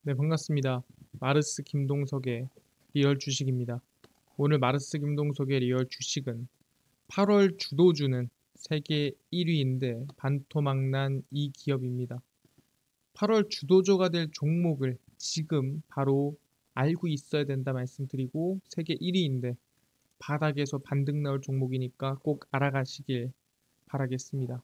네, 반갑습니다. 마르스 김동석의 리얼 주식입니다. 오늘 마르스 김동석의 리얼 주식은 8월 주도주는 세계 1위인데 반토막난 이 기업입니다. 8월 주도주가 될 종목을 지금 바로 알고 있어야 된다 말씀드리고 세계 1위인데 바닥에서 반등 나올 종목이니까 꼭 알아가시길 바라겠습니다.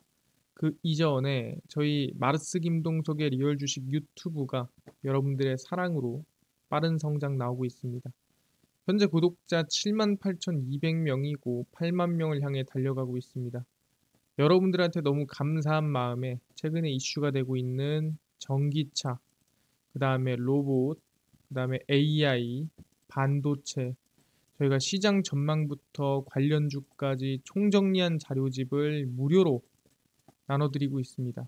그 이전에 저희 마르스 김동석의 리얼 주식 유튜브가 여러분들의 사랑으로 빠른 성장 나오고 있습니다. 현재 구독자 78,200명이고 8만 명을 향해 달려가고 있습니다. 여러분들한테 너무 감사한 마음에 최근에 이슈가 되고 있는 전기차, 그 다음에 로봇, 그 다음에 AI, 반도체, 저희가 시장 전망부터 관련주까지 총정리한 자료집을 무료로 나눠드리고 있습니다.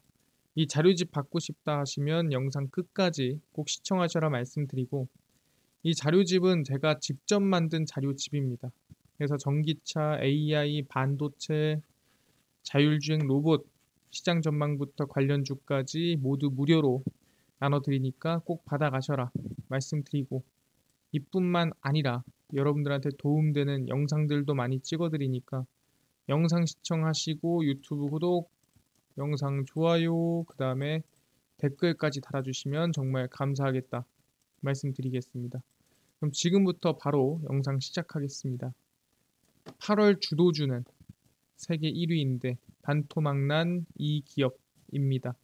이 자료집 받고 싶다 하시면 영상 끝까지 꼭 시청하셔라 말씀드리고, 이 자료집은 제가 직접 만든 자료집입니다. 그래서 전기차, AI, 반도체, 자율주행 로봇, 시장 전망부터 관련주까지 모두 무료로 나눠드리니까 꼭 받아가셔라 말씀드리고, 이뿐만 아니라 여러분들한테 도움되는 영상들도 많이 찍어드리니까 영상 시청하시고 유튜브 구독, 영상 좋아요, 그 다음에 댓글까지 달아주시면 정말 감사하겠다 말씀드리겠습니다. 그럼 지금부터 바로 영상 시작하겠습니다. 8월 주도주는 세계 1위인데 반토막난 이 기업입니다.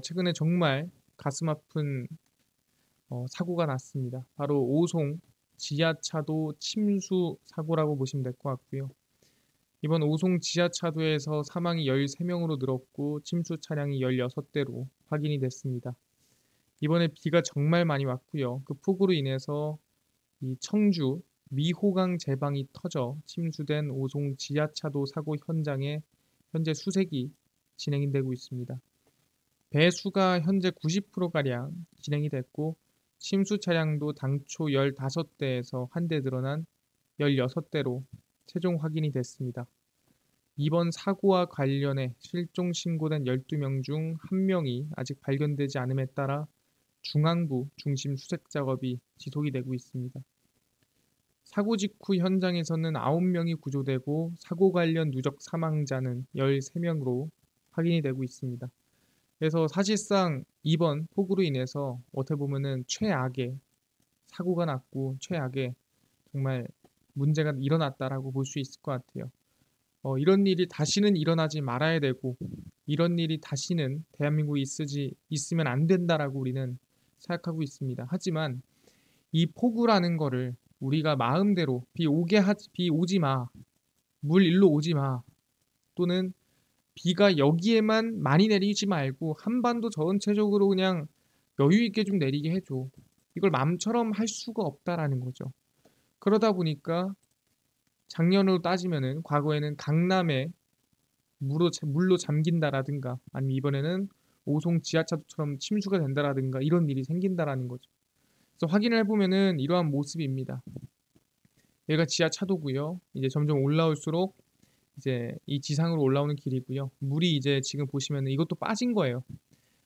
최근에 정말 가슴 아픈 사고가 났습니다. 바로 오송 지하차도 침수 사고라고 보시면 될 것 같고요. 이번 오송 지하차도에서 사망이 13명으로 늘었고 침수 차량이 16대로 확인이 됐습니다. 이번에 비가 정말 많이 왔고요. 그 폭우로 인해서 이 청주 미호강 제방이 터져 침수된 오송 지하차도 사고 현장에 현재 수색이 진행이 되고 있습니다. 배수가 현재 90%가량 진행이 됐고 침수 차량도 당초 15대에서 한 대 늘어난 16대로 최종 확인이 됐습니다. 이번 사고와 관련해 실종 신고된 12명 중 1명이 아직 발견되지 않음에 따라 중앙부 중심 수색 작업이 지속이 되고 있습니다. 사고 직후 현장에서는 9명이 구조되고 사고 관련 누적 사망자는 13명으로 확인이 되고 있습니다. 그래서 사실상 이번 폭우로 인해서 어떻게 보면은 최악의 사고가 났고 최악의 정말 문제가 일어났다라고 볼 수 있을 것 같아요. 이런 일이 다시는 일어나지 말아야 되고 이런 일이 다시는 대한민국에 있으면 안 된다라고 우리는 생각하고 있습니다. 하지만 이 폭우라는 거를 우리가 마음대로 비 오지 마, 물 일로 오지 마, 또는 비가 여기에만 많이 내리지 말고 한반도 전체적으로 그냥 여유 있게 좀 내리게 해줘. 이걸 마음처럼 할 수가 없다라는 거죠. 그러다 보니까 작년으로 따지면은 과거에는 강남에 물로 잠긴다라든가 아니면 이번에는 오송 지하차도처럼 침수가 된다라든가 이런 일이 생긴다라는 거죠. 그래서 확인을 해보면은 이러한 모습입니다. 얘가 지하차도고요. 이제 점점 올라올수록 이제 이 지상으로 올라오는 길이고요. 물이 이제 지금 보시면은 이것도 빠진 거예요.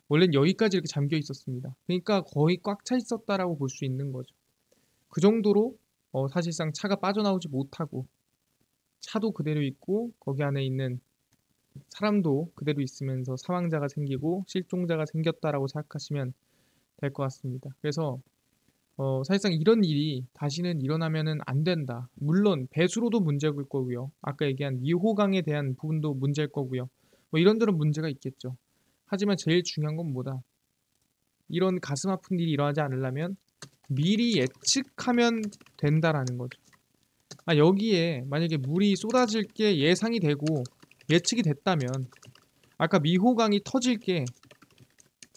원래는 여기까지 이렇게 잠겨 있었습니다. 그러니까 거의 꽉 차 있었다라고 볼 수 있는 거죠. 그 정도로 사실상 차가 빠져나오지 못하고 차도 그대로 있고 거기 안에 있는 사람도 그대로 있으면서 사망자가 생기고 실종자가 생겼다라고 생각하시면 될 것 같습니다. 그래서 사실상 이런 일이 다시는 일어나면은 안 된다. 물론 배수로도 문제일 거고요. 아까 얘기한 미호강에 대한 부분도 문제일 거고요. 뭐 이런저런 문제가 있겠죠. 하지만 제일 중요한 건 뭐다? 이런 가슴 아픈 일이 일어나지 않으려면 미리 예측하면 된다라는 거죠. 여기에 만약에 물이 쏟아질 게 예상이 되고 예측이 됐다면 아까 미호강이 터질 게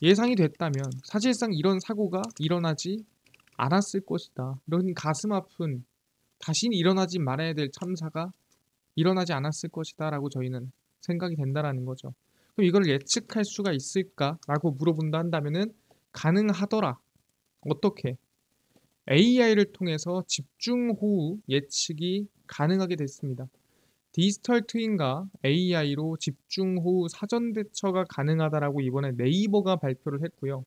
예상이 됐다면 사실상 이런 사고가 일어나지 않았을 것이다. 이런 가슴 아픈 다시는 일어나지 말아야 될 참사가 일어나지 않았을 것이다 라고 저희는 생각이 된다라는 거죠. 그럼 이걸 예측할 수가 있을까라고 물어본다 한다면은 가능하더라. 어떻게? AI를 통해서 집중호우 예측이 가능하게 됐습니다. 디지털 트윈과 AI로 집중호우 사전 대처가 가능하다라고 이번에 네이버가 발표를 했고요.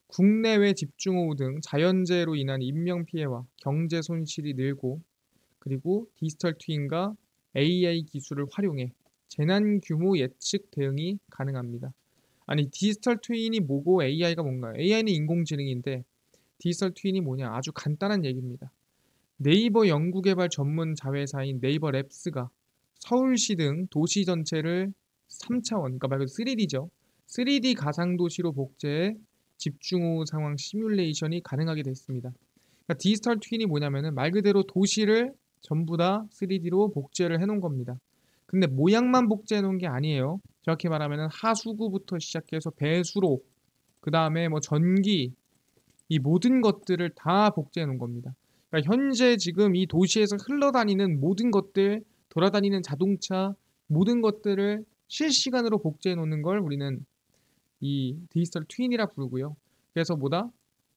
국내외 집중호우 등 자연재해로 인한 인명피해와 경제 손실이 늘고, 그리고 디지털 트윈과 AI 기술을 활용해 재난 규모 예측 대응이 가능합니다. 아니, 디지털 트윈이 뭐고 AI가 뭔가요? AI는 인공지능인데 디지털 트윈이 뭐냐? 아주 간단한 얘기입니다. 네이버 연구개발 전문 자회사인 네이버 랩스가 서울시 등 도시 전체를 3차원, 그러니까 말 그대로 3D죠. 3D 가상도시로 복제해 집중호우 상황 시뮬레이션이 가능하게 됐습니다. 그러니까 디지털 트윈이 뭐냐면은 말 그대로 도시를 전부 다 3D로 복제를 해놓은 겁니다. 근데 모양만 복제해 놓은 게 아니에요. 정확히 말하면은 하수구부터 시작해서 배수로, 그 다음에 뭐 전기, 이 모든 것들을 다 복제해 놓은 겁니다. 그러니까 현재 지금 이 도시에서 흘러다니는 모든 것들, 돌아다니는 자동차, 모든 것들을 실시간으로 복제해 놓는 걸 우리는 이 디지털 트윈이라 부르고요. 그래서 뭐다?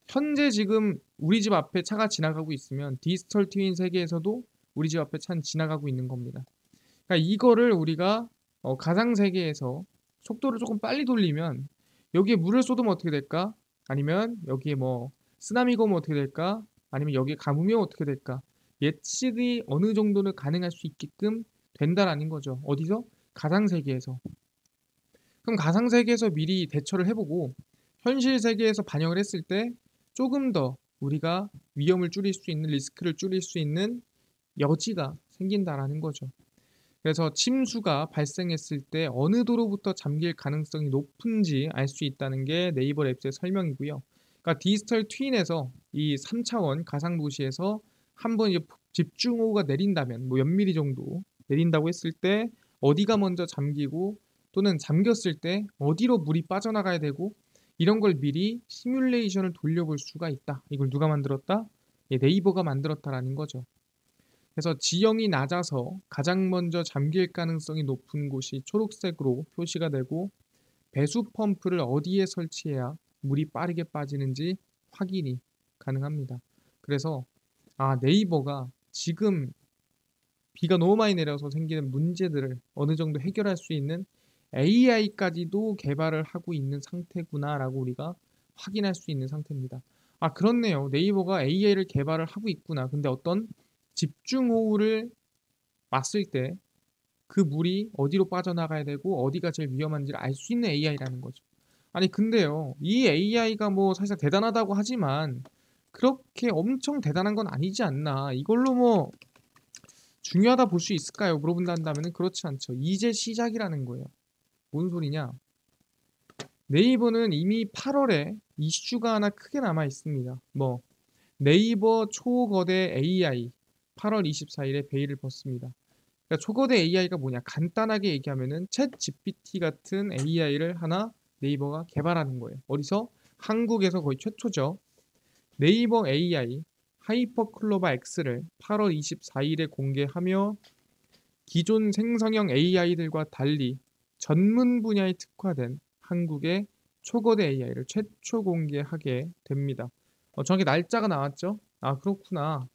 현재 지금 우리 집 앞에 차가 지나가고 있으면 디지털 트윈 세계에서도 우리 집 앞에 차는 지나가고 있는 겁니다. 그러니까 이거를 우리가 가상 세계에서 속도를 조금 빨리 돌리면 여기에 물을 쏟으면 어떻게 될까? 아니면 여기에 뭐 쓰나미가 오면 어떻게 될까? 아니면 여기에 가뭄이 오면 어떻게 될까? 예측이 어느 정도는 가능할 수 있게끔 된다라는 거죠. 어디서? 가상 세계에서. 그럼 가상 세계에서 미리 대처를 해보고 현실 세계에서 반영을 했을 때 조금 더 우리가 위험을 줄일 수 있는, 리스크를 줄일 수 있는 여지가 생긴다라는 거죠. 그래서 침수가 발생했을 때 어느 도로부터 잠길 가능성이 높은지 알 수 있다는 게 네이버 랩스의 설명이고요. 그러니까 디지털 트윈에서 이 3차원 가상 도시에서 한번 이제 집중호우가 내린다면 뭐 몇 미리 정도 내린다고 했을 때 어디가 먼저 잠기고, 또는 잠겼을 때 어디로 물이 빠져나가야 되고, 이런 걸 미리 시뮬레이션을 돌려볼 수가 있다. 이걸 누가 만들었다? 예, 네이버가 만들었다라는 거죠. 그래서 지형이 낮아서 가장 먼저 잠길 가능성이 높은 곳이 초록색으로 표시가 되고, 배수 펌프를 어디에 설치해야 물이 빠르게 빠지는지 확인이 가능합니다. 그래서 네이버가 지금 비가 너무 많이 내려서 생기는 문제들을 어느 정도 해결할 수 있는 AI까지도 개발을 하고 있는 상태구나라고 우리가 확인할 수 있는 상태입니다. 그렇네요. 네이버가 AI를 개발을 하고 있구나. 근데 어떤 집중호우를 맞을 때 그 물이 어디로 빠져나가야 되고 어디가 제일 위험한지를 알 수 있는 AI라는 거죠. 아니 근데요, 이 AI가 뭐 사실 대단하다고 하지만 그렇게 엄청 대단한 건 아니지 않나. 이걸로 뭐 중요하다 볼 수 있을까요? 물어본다면은 그렇지 않죠. 이제 시작이라는 거예요. 뭔 소리냐? 네이버는 이미 8월에 이슈가 하나 크게 남아 있습니다. 뭐 네이버 초거대 AI 8월 24일에 베일을 벗습니다. 그러니까 초거대 AI가 뭐냐? 간단하게 얘기하면은 챗 GPT 같은 AI를 하나 네이버가 개발하는 거예요. 어디서? 한국에서 거의 최초죠. 네이버 AI 하이퍼클로바 X를 8월 24일에 공개하며 기존 생성형 AI들과 달리 전문 분야에 특화된 한국의 초거대 AI를 최초 공개하게 됩니다. 정확히 날짜가 나왔죠? 그렇구나.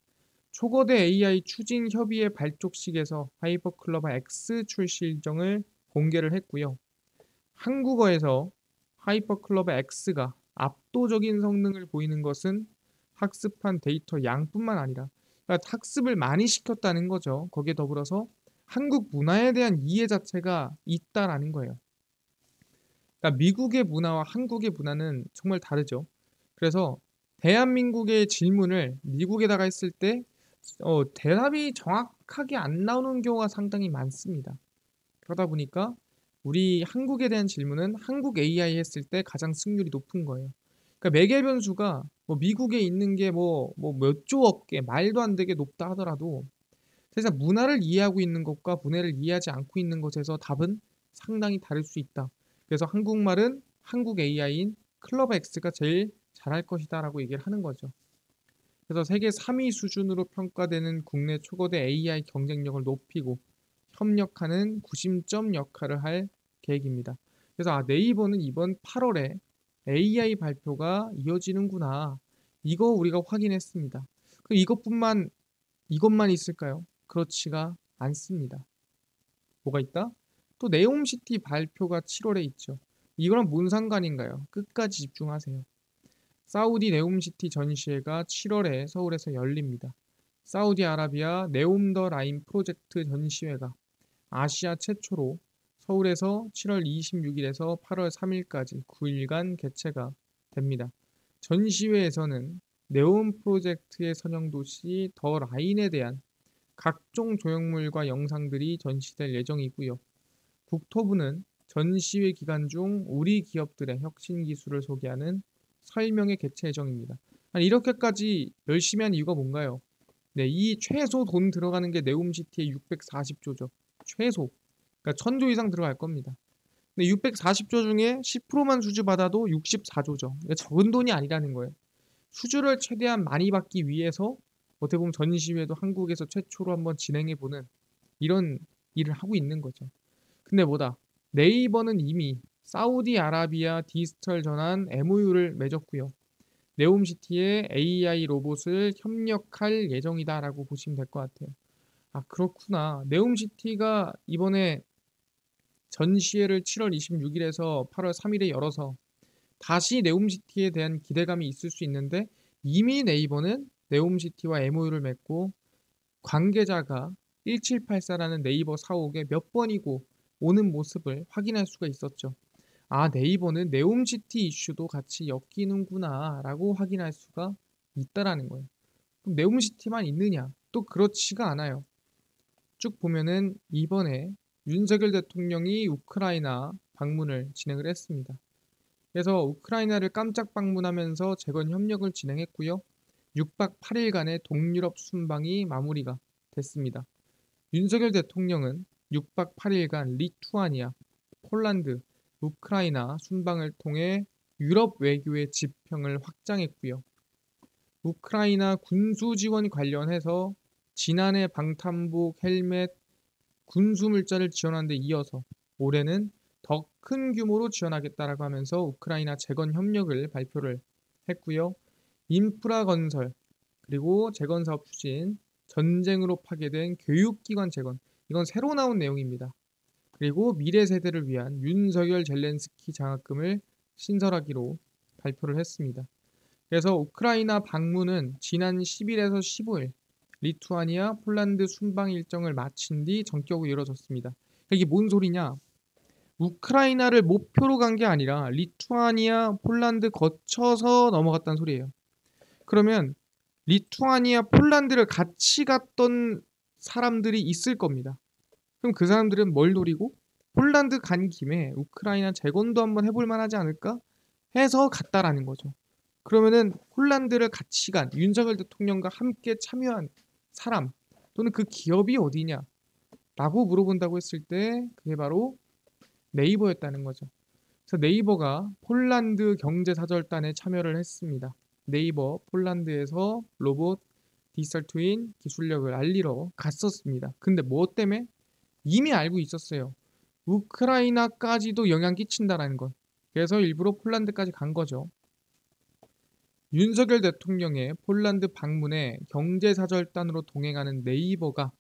초거대 AI 추진 협의회 발족식에서 하이퍼클로바 X 출시 일정을 공개를 했고요. 한국어에서 하이퍼클로바 X가 압도적인 성능을 보이는 것은 학습한 데이터 양뿐만 아니라, 그러니까 학습을 많이 시켰다는 거죠. 거기에 더불어서 한국 문화에 대한 이해 자체가 있다라는 거예요. 그러니까 미국의 문화와 한국의 문화는 정말 다르죠. 그래서 대한민국의 질문을 미국에다가 했을 때 대답이 정확하게 안 나오는 경우가 상당히 많습니다. 그러다 보니까 우리 한국에 대한 질문은 한국 AI 했을 때 가장 승률이 높은 거예요. 그러니까 매개 변수가 뭐 미국에 있는 게 뭐 몇 조억 개 말도 안 되게 높다 하더라도 세상 문화를 이해하고 있는 것과 문화를 이해하지 않고 있는 것에서 답은 상당히 다를 수 있다. 그래서 한국말은 한국 AI인 클럽 X가 제일 잘할 것이다라고 얘기를 하는 거죠. 그래서 세계 3위 수준으로 평가되는 국내 초거대 AI 경쟁력을 높이고 협력하는 구심점 역할을 할 계획입니다. 그래서 네이버는 이번 8월에 AI 발표가 이어지는구나. 이거 우리가 확인했습니다. 그 이것만 있을까요? 그렇지가 않습니다. 뭐가 있다? 또 네옴시티 발표가 7월에 있죠. 이거랑 뭔 상관인가요? 끝까지 집중하세요. 사우디 네옴시티 전시회가 7월에 서울에서 열립니다. 사우디아라비아 네옴 더 라인 프로젝트 전시회가 아시아 최초로 서울에서 7월 26일에서 8월 3일까지 9일간 개최가 됩니다. 전시회에서는 네옴 프로젝트의 선형 도시 더 라인에 대한 각종 조형물과 영상들이 전시될 예정이고요. 국토부는 전시회 기간 중 우리 기업들의 혁신 기술을 소개하는 설명회 개최 예정입니다. 아니, 이렇게까지 열심히 한 이유가 뭔가요? 네, 이 최소 돈 들어가는 게 네옴시티의 640조죠. 최소. 그러니까 1000조 이상 들어갈 겁니다. 근데 640조 중에 10%만 수주받아도 64조죠. 적은 돈이 아니라는 거예요. 수주를 최대한 많이 받기 위해서 어떻게 보면 전시회도 한국에서 최초로 한번 진행해보는 이런 일을 하고 있는 거죠. 근데 뭐다? 네이버는 이미 사우디아라비아 디지털 전환 MOU를 맺었고요. 네옴시티에 AI 로봇을 협력할 예정이다라고 보시면 될 것 같아요. 아, 그렇구나. 네옴시티가 이번에 전시회를 7월 26일에서 8월 3일에 열어서 다시 네옴시티에 대한 기대감이 있을 수 있는데 이미 네이버는 네옴시티와 MOU를 맺고 관계자가 1784라는 네이버 사옥에 몇 번이고 오는 모습을 확인할 수가 있었죠. 아, 네이버는 네옴시티 이슈도 같이 엮이는구나 라고 확인할 수가 있다라는 거예요. 그럼 네옴시티만 있느냐? 또 그렇지가 않아요. 쭉 보면은 이번에 윤석열 대통령이 우크라이나 방문을 진행을 했습니다. 그래서 우크라이나를 깜짝 방문하면서 재건 협력을 진행했고요. 6박 8일간의 동유럽 순방이 마무리가 됐습니다. 윤석열 대통령은 6박 8일간 리투아니아, 폴란드, 우크라이나 순방을 통해 유럽 외교의 지평을 확장했고요. 우크라이나 군수 지원 관련해서 지난해 방탄복, 헬멧, 군수 물자를 지원한 데 이어서 올해는 더 큰 규모로 지원하겠다라고 하면서 우크라이나 재건 협력을 발표를 했고요. 인프라 건설, 그리고 재건 사업 추진, 전쟁으로 파괴된 교육기관 재건, 이건 새로 나온 내용입니다. 그리고 미래 세대를 위한 윤석열 젤렌스키 장학금을 신설하기로 발표를 했습니다. 그래서 우크라이나 방문은 지난 10일에서 15일 리투아니아, 폴란드 순방 일정을 마친 뒤 전격으로 이뤄졌습니다. 이게 뭔 소리냐? 우크라이나를 목표로 간 게 아니라 리투아니아, 폴란드 거쳐서 넘어갔다는 소리예요. 그러면 리투아니아, 폴란드를 같이 갔던 사람들이 있을 겁니다. 그럼 그 사람들은 뭘 노리고 폴란드 간 김에 우크라이나 재건도 한번 해볼 만하지 않을까 해서 갔다라는 거죠. 그러면은 폴란드를 같이 간 윤석열 대통령과 함께 참여한 사람 또는 그 기업이 어디냐 라고 물어본다고 했을 때 그게 바로 네이버였다는 거죠. 그래서 네이버가 폴란드 경제사절단에 참여를 했습니다. 네이버 폴란드에서 로봇 디지털 트윈 기술력을 알리러 갔었습니다. 근데 뭐 때문에? 이미 알고 있었어요. 우크라이나까지도 영향 끼친다라는 것. 그래서 일부러 폴란드까지 간 거죠. 윤석열 대통령의 폴란드 방문에 경제사절단으로 동행하는 네이버가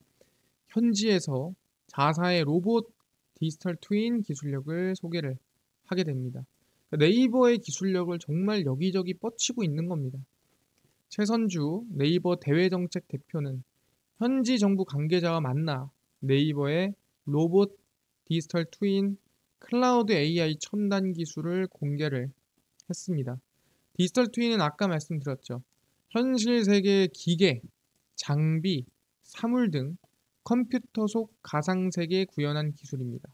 현지에서 자사의 로봇 디지털 트윈 기술력을 소개를 하게 됩니다. 네이버의 기술력을 정말 여기저기 뻗치고 있는 겁니다. 최선주 네이버 대외정책 대표는 현지 정부 관계자와 만나 네이버의 로봇 디지털 트윈 클라우드 AI 첨단 기술을 공개를 했습니다. 디지털 트윈은 아까 말씀드렸죠. 현실 세계의 기계, 장비, 사물 등 컴퓨터 속 가상 세계에 구현한 기술입니다.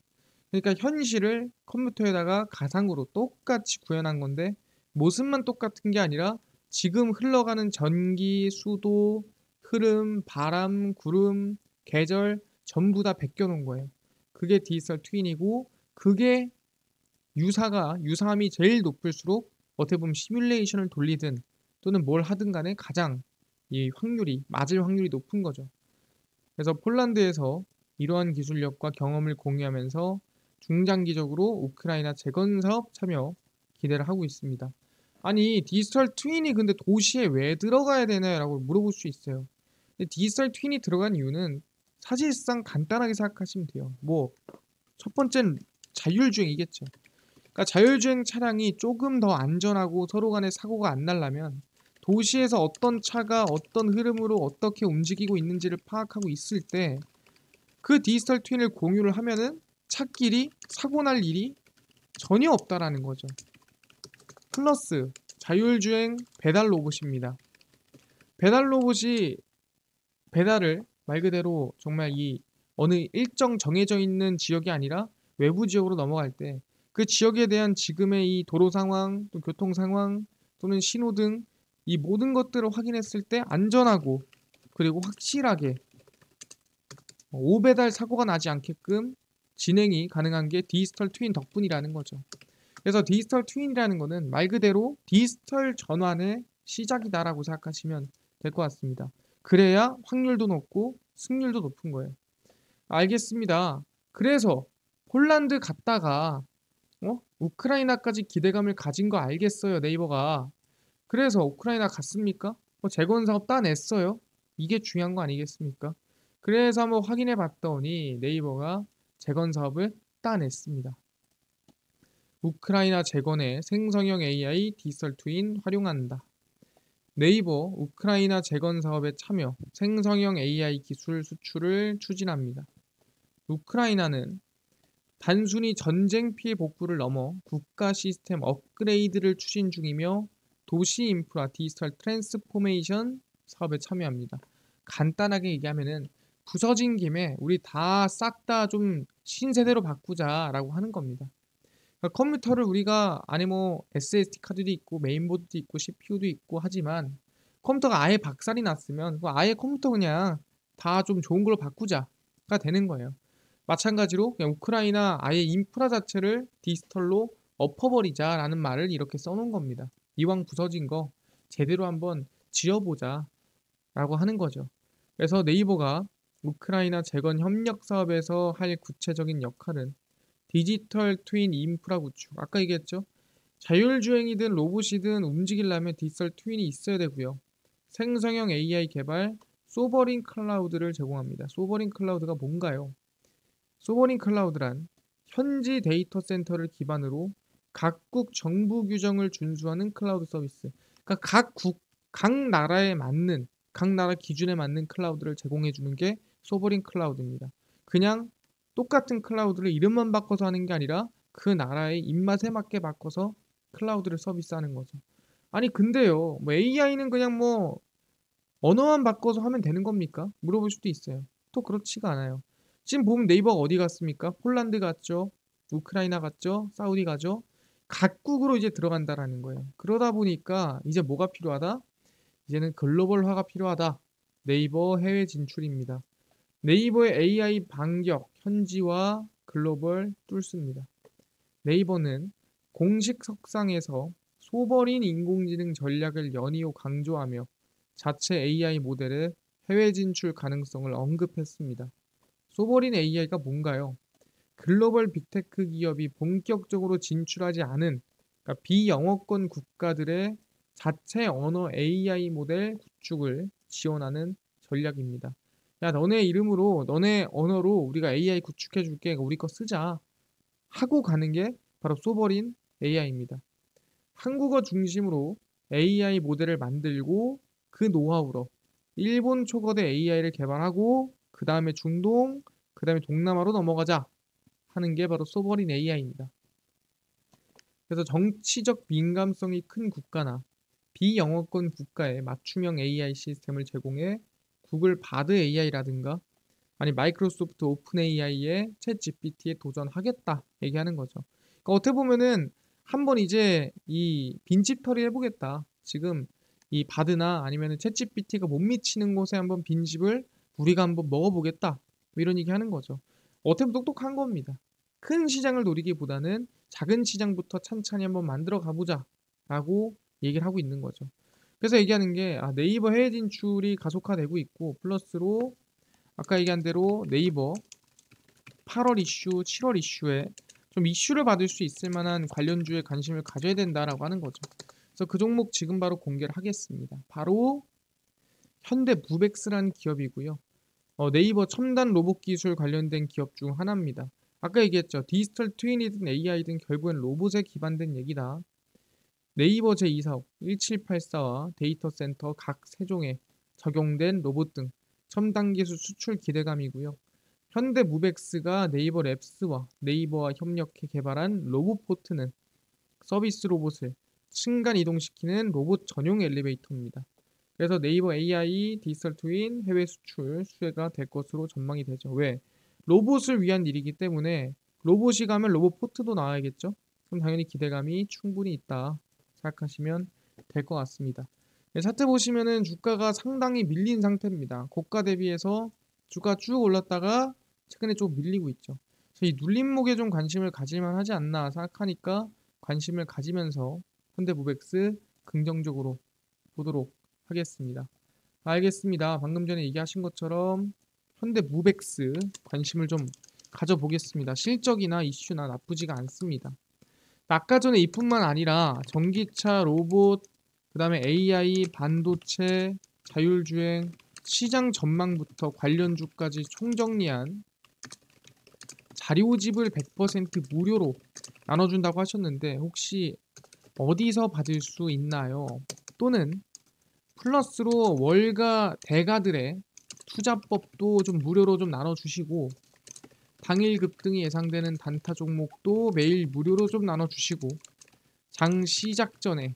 그러니까 현실을 컴퓨터에다가 가상으로 똑같이 구현한 건데 모습만 똑같은 게 아니라 지금 흘러가는 전기, 수도, 흐름, 바람, 구름, 계절 전부 다 베껴 놓은 거예요. 그게 디지털 트윈이고 그게 유사함이 제일 높을수록 어떻게 보면 시뮬레이션을 돌리든 또는 뭘 하든 간에 가장 이 확률이 맞을 확률이 높은 거죠. 그래서 폴란드에서 이러한 기술력과 경험을 공유하면서 중장기적으로 우크라이나 재건 사업 참여 기대를 하고 있습니다. 아니 디지털 트윈이 근데 도시에 왜 들어가야 되나요? 라고 물어볼 수 있어요. 근데 디지털 트윈이 들어간 이유는 사실상 간단하게 생각하시면 돼요. 뭐 첫 번째는 자율주행이겠죠. 그러니까 자율주행 차량이 조금 더 안전하고 서로 간에 사고가 안 나려면 도시에서 어떤 차가 어떤 흐름으로 어떻게 움직이고 있는지를 파악하고 있을 때 그 디지털 트윈을 공유를 하면은 차끼리 사고 날 일이 전혀 없다라는 거죠. 플러스 자율주행 배달 로봇입니다. 배달 로봇이 배달을 말 그대로 정말 이 어느 일정 정해져 있는 지역이 아니라 외부 지역으로 넘어갈 때 그 지역에 대한 지금의 이 도로 상황, 또 교통 상황 또는 신호등 이 모든 것들을 확인했을 때 안전하고 그리고 확실하게 오배달 사고가 나지 않게끔 진행이 가능한 게 디지털 트윈 덕분이라는 거죠. 그래서 디지털 트윈이라는 거는 말 그대로 디지털 전환의 시작이다라고 생각하시면 될 것 같습니다. 그래야 확률도 높고 승률도 높은 거예요. 알겠습니다. 그래서 폴란드 갔다가 우크라이나까지 기대감을 가진 거 알겠어요, 네이버가. 그래서 우크라이나 갔습니까? 재건 사업 따냈어요. 이게 중요한 거 아니겠습니까? 그래서 한번 확인해 봤더니 네이버가 재건 사업을 따냈습니다. 우크라이나 재건에 생성형 AI 디지털 트윈 활용한다. 네이버 우크라이나 재건 사업에 참여, 생성형 AI 기술 수출을 추진합니다. 우크라이나는 단순히 전쟁 피해 복구를 넘어 국가 시스템 업그레이드를 추진 중이며 도시 인프라 디지털 트랜스포메이션 사업에 참여합니다. 간단하게 얘기하면은 부서진 김에 우리 다 싹 다 좀 신세대로 바꾸자라고 하는 겁니다. 그러니까 컴퓨터를 우리가 안에 뭐 SSD 카드도 있고 메인보드도 있고 CPU도 있고 하지만 컴퓨터가 아예 박살이 났으면 아예 컴퓨터 그냥 다 좀 좋은 걸로 바꾸자가 되는 거예요. 마찬가지로 그냥 우크라이나 아예 인프라 자체를 디지털로 엎어버리자라는 말을 이렇게 써놓은 겁니다. 이왕 부서진 거 제대로 한번 지어보자 라고 하는 거죠. 그래서 네이버가 우크라이나 재건 협력 사업에서 할 구체적인 역할은 디지털 트윈 인프라 구축. 아까 얘기했죠. 자율주행이든 로봇이든 움직이려면 디지털 트윈이 있어야 되고요. 생성형 AI 개발, 소버린 클라우드를 제공합니다. 소버린 클라우드가 뭔가요? 소버린 클라우드란 현지 데이터 센터를 기반으로 각국 정부 규정을 준수하는 클라우드 서비스. 그러니까 각 나라에 맞는, 각 나라 기준에 맞는 클라우드를 제공해 주는 게 소버린 클라우드입니다. 그냥 똑같은 클라우드를 이름만 바꿔서 하는 게 아니라 그 나라의 입맛에 맞게 바꿔서 클라우드를 서비스하는 거죠. 아니 근데요, 뭐 AI는 그냥 뭐 언어만 바꿔서 하면 되는 겁니까? 물어볼 수도 있어요. 또 그렇지가 않아요. 지금 보면 네이버가 어디 갔습니까? 폴란드 갔죠. 우크라이나 갔죠. 사우디 가죠. 각국으로 이제 들어간다라는 거예요. 그러다 보니까 이제 뭐가 필요하다? 이제는 글로벌화가 필요하다. 네이버 해외 진출입니다. 네이버의 AI 반격, 현지화, 글로벌 뚫습니다. 네이버는 공식 석상에서 소버린 인공지능 전략을 연이어 강조하며 자체 AI 모델의 해외 진출 가능성을 언급했습니다. 소버린 AI가 뭔가요? 글로벌 빅테크 기업이 본격적으로 진출하지 않은 그러니까 비영어권 국가들의 자체 언어 AI 모델 구축을 지원하는 전략입니다. 야, 너네 이름으로, 너네 언어로 우리가 AI 구축해 줄게. 우리 거 쓰자. 하고 가는 게 바로 소버린 AI입니다. 한국어 중심으로 AI 모델을 만들고 그 노하우로 일본 초거대 AI를 개발하고 그 다음에 중동, 그 다음에 동남아로 넘어가자 하는 게 바로 소버린 AI입니다. 그래서 정치적 민감성이 큰 국가나 비영어권 국가에 맞춤형 AI 시스템을 제공해 구글 바드 AI라든가 아니 마이크로소프트 오픈 AI의 챗 GPT에 도전하겠다 얘기하는 거죠. 그러니까 어떻게 보면은 한번 이제 이 빈집털이 해보겠다. 지금 이 바드나 아니면은 챗 GPT가 못 미치는 곳에 한번 빈집을 우리가 한번 먹어보겠다. 뭐 이런 얘기 하는 거죠. 어떻게 보면 똑똑한 겁니다. 큰 시장을 노리기보다는 작은 시장부터 찬찬히 한번 만들어 가보자 라고 얘기를 하고 있는 거죠. 그래서 얘기하는 게 네이버 해외 진출이 가속화되고 있고 플러스로 아까 얘기한 대로 네이버 8월 이슈, 7월 이슈에 좀 이슈를 받을 수 있을 만한 관련주에 관심을 가져야 된다라고 하는 거죠. 그래서 그 종목 지금 바로 공개를 하겠습니다. 바로 현대무벡스라는 기업이고요. 네이버 첨단 로봇 기술 관련된 기업 중 하나입니다. 아까 얘기했죠. 디지털 트윈이든 AI든 결국엔 로봇에 기반된 얘기다. 네이버 제2사업 1784와 데이터 센터 각 세종에 적용된 로봇 등 첨단 기술 수출 기대감이고요. 현대무벡스가 네이버 랩스와 네이버와 협력해 개발한 로봇포트는 서비스 로봇을 층간 이동시키는 로봇 전용 엘리베이터입니다. 그래서 네이버 AI 디지털 트윈 해외 수출 수혜가 될 것으로 전망이 되죠. 왜? 로봇을 위한 일이기 때문에 로봇이 가면 로봇 포트도 나와야겠죠? 그럼 당연히 기대감이 충분히 있다 생각하시면 될 것 같습니다. 네, 차트 보시면은 주가가 상당히 밀린 상태입니다. 고가 대비해서 주가 쭉 올랐다가 최근에 좀 밀리고 있죠. 그래서 이 눌림목에 좀 관심을 가질만 하지 않나 생각하니까 관심을 가지면서 현대무벡스 긍정적으로 보도록 하겠습니다. 알겠습니다. 방금 전에 얘기하신 것처럼 현대무벡스 관심을 좀 가져보겠습니다. 실적이나 이슈나 나쁘지가 않습니다. 아까 전에 이뿐만 아니라 전기차, 로봇, 그 다음에 AI, 반도체, 자율주행, 시장 전망부터 관련주까지 총정리한 자료집을 100% 무료로 나눠준다고 하셨는데 혹시 어디서 받을 수 있나요? 또는 플러스로 월가 대가들의 투자법도 좀 무료로 좀 나눠주시고 당일 급등이 예상되는 단타 종목도 매일 무료로 좀 나눠주시고 장 시작 전에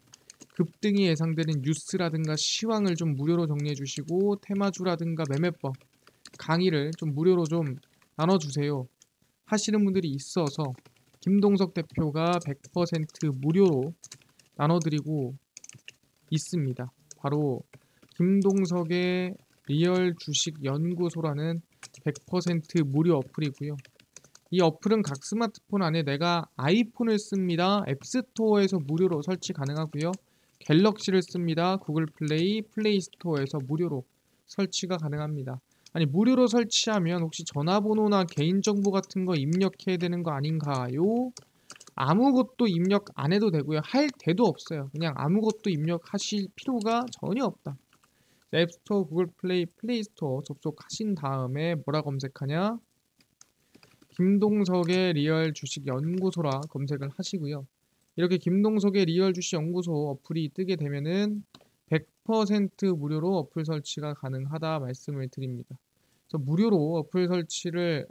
급등이 예상되는 뉴스라든가 시황을 좀 무료로 정리해주시고 테마주라든가 매매법 강의를 좀 무료로 좀 나눠주세요 하시는 분들이 있어서 김동석 대표가 100% 무료로 나눠드리고 있습니다. 바로 김동석의 리얼 주식 연구소라는 100% 무료 어플이고요. 이 어플은 각 스마트폰 안에 내가 아이폰을 씁니다. 앱스토어에서 무료로 설치 가능하고요. 갤럭시를 씁니다. 구글 플레이, 플레이 스토어에서 무료로 설치가 가능합니다. 아니 무료로 설치하면 혹시 전화번호나 개인정보 같은 거 입력해야 되는 거 아닌가요? 아무것도 입력 안 해도 되고요. 할 데도 없어요. 그냥 아무것도 입력하실 필요가 전혀 없다. 앱스토어, 구글 플레이, 플레이 스토어 접속하신 다음에 뭐라 검색하냐? 김동석의 리얼 주식 연구소라 검색을 하시고요. 이렇게 김동석의 리얼 주식 연구소 어플이 뜨게 되면은 100% 무료로 어플 설치가 가능하다 말씀을 드립니다. 그래서 무료로 어플 설치를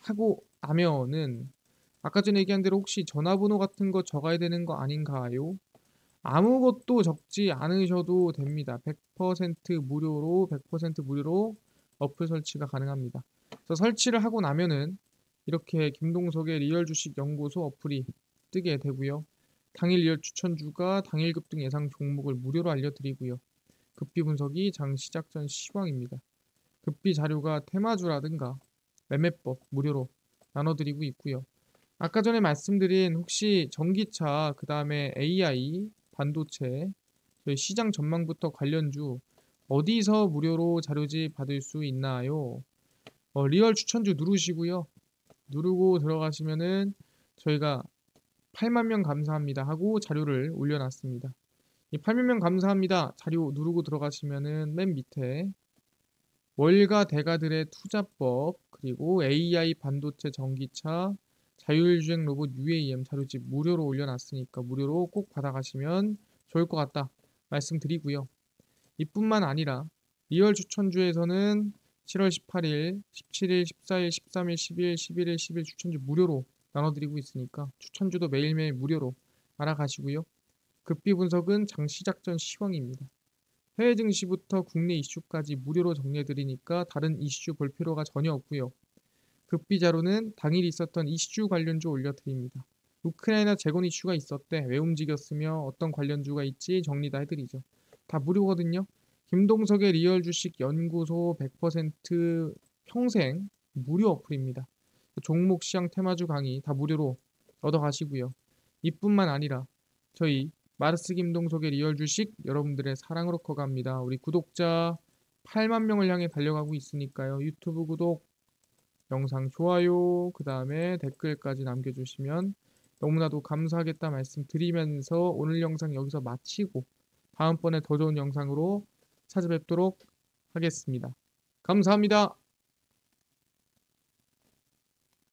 하고 나면은 아까 전에 얘기한 대로 혹시 전화번호 같은 거 적어야 되는 거 아닌가요? 아무것도 적지 않으셔도 됩니다. 100% 무료로 100% 무료로 어플 설치가 가능합니다. 그래서 설치를 하고 나면은 이렇게 김동석의 리얼 주식 연구소 어플이 뜨게 되고요. 당일 리얼 추천주가 당일 급등 예상 종목을 무료로 알려드리고요. 급비 분석이 장 시작 전 시황입니다. 급비 자료가 테마주라든가 매매법 무료로 나눠드리고 있고요. 아까 전에 말씀드린 혹시 전기차, 그 다음에 AI, 반도체, 저희 시장 전망부터 관련주 어디서 무료로 자료집 받을 수 있나요? 리얼 추천주 누르시고요. 누르고 들어가시면은 저희가 8만 명 감사합니다 하고 자료를 올려놨습니다. 이 8만 명 감사합니다 자료 누르고 들어가시면은 맨 밑에 월가 대가들의 투자법 그리고 AI 반도체 전기차 자율주행 로봇 UAM 자료집 무료로 올려놨으니까 무료로 꼭 받아가시면 좋을 것 같다 말씀드리고요. 이뿐만 아니라 리얼 추천주에서는 7월 18일, 17일, 14일, 13일, 12일, 11일, 10일 추천주 무료로 나눠드리고 있으니까 추천주도 매일매일 무료로 알아가시고요. 급비 분석은 장 시작 전 시황입니다. 해외 증시부터 국내 이슈까지 무료로 정리해드리니까 다른 이슈 볼 필요가 전혀 없고요. 급비 자료는 당일 있었던 이슈 관련주 올려드립니다. 우크라이나 재건 이슈가 있었대. 왜 움직였으며 어떤 관련주가 있지 정리 다 해드리죠. 다 무료거든요. 김동석의 리얼 주식 연구소 100% 평생 무료 어플입니다. 종목 시장 테마주 강의 다 무료로 얻어가시고요. 이뿐만 아니라 저희 마르스 김동석의 리얼 주식 여러분들의 사랑으로 커갑니다. 우리 구독자 8만 명을 향해 달려가고 있으니까요. 유튜브 구독, 영상 좋아요, 그 다음에 댓글까지 남겨주시면 너무나도 감사하겠다 말씀드리면서 오늘 영상 여기서 마치고 다음번에 더 좋은 영상으로 찾아뵙도록 하겠습니다. 감사합니다.